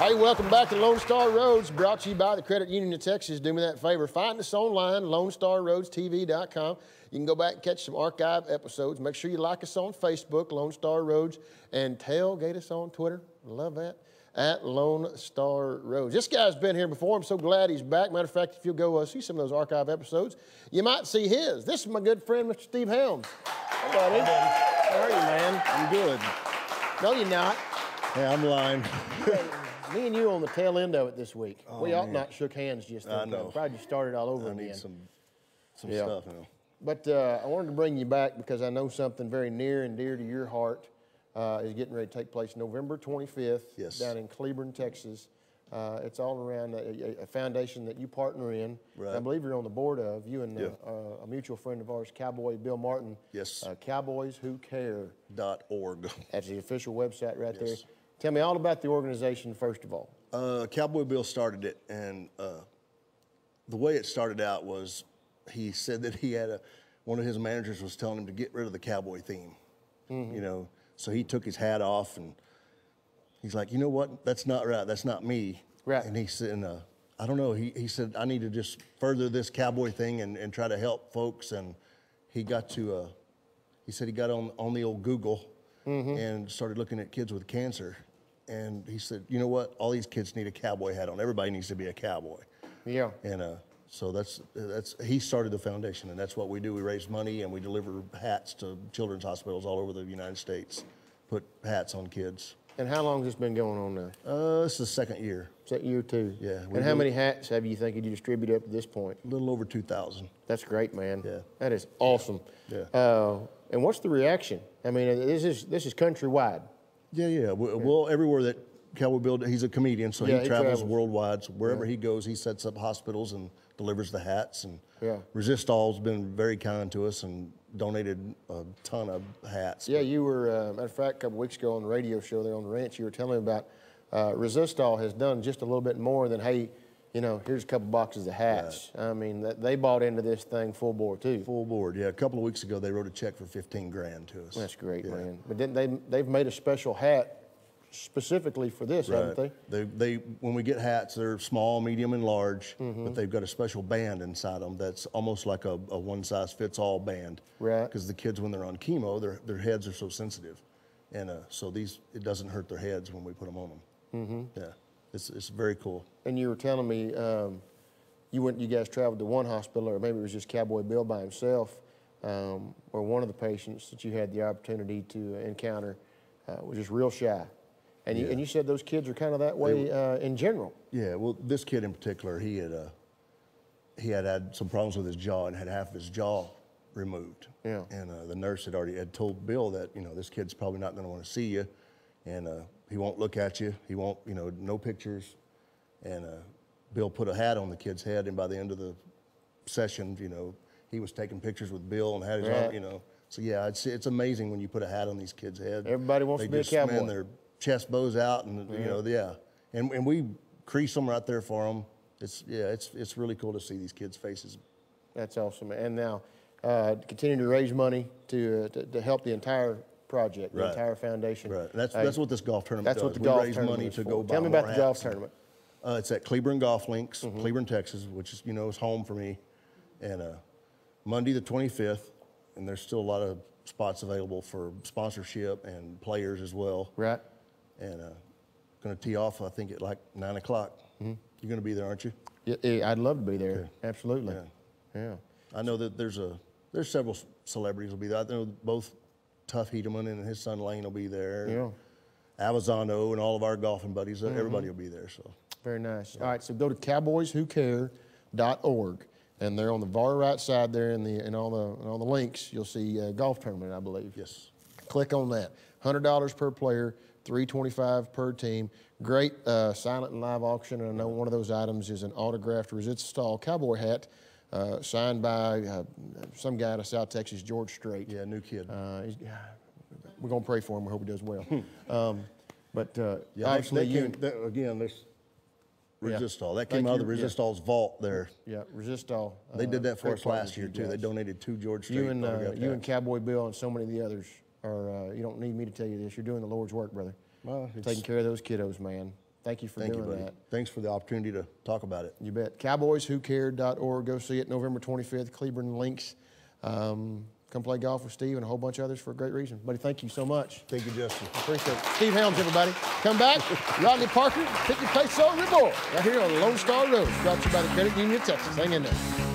Hey, welcome back to Lone Star Roads, brought to you by the Credit Union of Texas. Do me that favor. Find us online, LoneStarRoadsTV.com. You can go back and catch some archive episodes. Make sure you like us on Facebook, Lone Star Roads, and tailgate us on Twitter. Love that. At Lone Star Roads. This guy's been here before. I'm so glad he's back. Matter of fact, if you'll go see some of those archive episodes, you might see his. This is my good friend, Mr. Steve Helms. Hey, buddy. How are you, man? I'm good. No, you're not. Yeah, I'm lying. Me and you on the tail end of it this week. Oh, we ought not shook hands just then. I know. Probably just started all over I again. need some stuff, you know. But I wanted to bring you back because I know something very near and dear to your heart is getting ready to take place November 25th down in Cleburne, Texas. It's all around a foundation that you partner in. Right. I believe you're on the board of, you and a mutual friend of ours, Cowboy Bill Martin. Yes. CowboysWhoCare.org. That's the official website right there. Yes. Tell me all about the organization, first of all. Cowboy Bill started it, and the way it started out was he said that he had one of his managers was telling him to get rid of the cowboy theme, you know. So he took his hat off, and he's like, you know what? That's not right. That's not me. Right. And he said, I don't know. He said, I need to just further this cowboy thing and try to help folks. And he got to, he said he got on the old Google and started looking at kids with cancer. And he said, you know what? All these kids need a cowboy hat on. Everybody needs to be a cowboy. Yeah. And so that's he started the foundation, and that's what we do. We raise money and we deliver hats to children's hospitals all over the United States. Put hats on kids. And how long has this been going on now? This is the second year. Is that year two? Yeah. And how many hats have you think you distributed up to this point? A little over 2,000. That's great, man. Yeah. That is awesome. Yeah. And what's the reaction? I mean, this is countrywide. Yeah. Well, everywhere that Cowboy Bill, he's a comedian, so he travels worldwide. So wherever he goes, he sets up hospitals and delivers the hats. And Resistol's been very kind to us and donated a ton of hats. Yeah, you were, matter of fact, a couple weeks ago on the radio show there on the ranch, you were telling me about Resistol has done just a little bit more than, hey, you know, here's a couple boxes of hats. Right. I mean, they bought into this thing full board too. Full board, yeah. A couple of weeks ago, they wrote a check for $15 grand to us. That's great, man. But then they've made a special hat specifically for this, haven't they? They when we get hats, they're small, medium, and large, but they've got a special band inside them that's almost like a one-size-fits-all band. Right. Because the kids, when they're on chemo, their heads are so sensitive, and so it doesn't hurt their heads when we put them on them. Yeah, it's very cool. And you were telling me you guys traveled to one hospital, or maybe it was just Cowboy Bill by himself, where one of the patients that you had the opportunity to encounter was just real shy. And you said those kids are kind of that way in general. Yeah, well, this kid in particular, he had some problems with his jaw and had half of his jaw removed. Yeah. And the nurse had told Bill that, you know, this kid's probably not going to want to see you, and he won't look at you. He won't, you know, no pictures. And Bill put a hat on the kid's head, and by the end of the session, you know, he was taking pictures with Bill and had his own, you know. So yeah, it's amazing when you put a hat on these kids' heads. Everybody wants to be a cowboy. Man, their chest bows out, and you know, and we crease them right there for them. It's really cool to see these kids' faces. That's awesome. And now, continue to raise money to help the entire project, the entire foundation. Right. That's what this golf tournament does. What the golf raise money to go buy Tell me about the golf tournament. It's at Cleburne Golf Links, Cleburne, Texas, which is, you know, is home for me. And Monday the 25th, and there's still a lot of spots available for sponsorship and players as well. Right. And going to tee off, I think, at like 9 o'clock. You're going to be there, aren't you? Yeah, I'd love to be there. Okay. Absolutely. Yeah. I know that there's several celebrities will be there. I know both Tuff Hedeman and his son Lane will be there. Yeah. Avazano and all of our golfing buddies. Everybody will be there. So. Very nice. All right, so go to CowboysWhoCare.org, and they're on the far right side there in all the links. You'll see golf tournament, I believe. Yes. Click on that. $100 per player, $325 per team. Great silent and live auction, and I know one of those items is an autographed Resistol cowboy hat signed by some guy out of South Texas, George Strait. Yeah, new kid. We're going to pray for him. We hope he does well. Obviously, this Resistol. That came out of the Resistol's vault there. Yeah, Resistol. They did that for us last year, too. They donated 2 George Strait. You and Cowboy Bill and so many of the others are, you don't need me to tell you this, you're doing the Lord's work, brother. Well, taking care of those kiddos, man. Thank you for doing that. Thanks for the opportunity to talk about it. You bet. CowboysWhoCared.org. Go see it November 25th, Cleburne Links. Come play golf with Steve and a whole bunch of others for a great reason. Buddy, thank you so much. Thank you, Justin. Appreciate it. Steve Helms, everybody. Come back. Rodney Parker, 50 pesos reward. Right here on Lone Star Road. Brought to you by the Credit Union of Texas. Hang in there.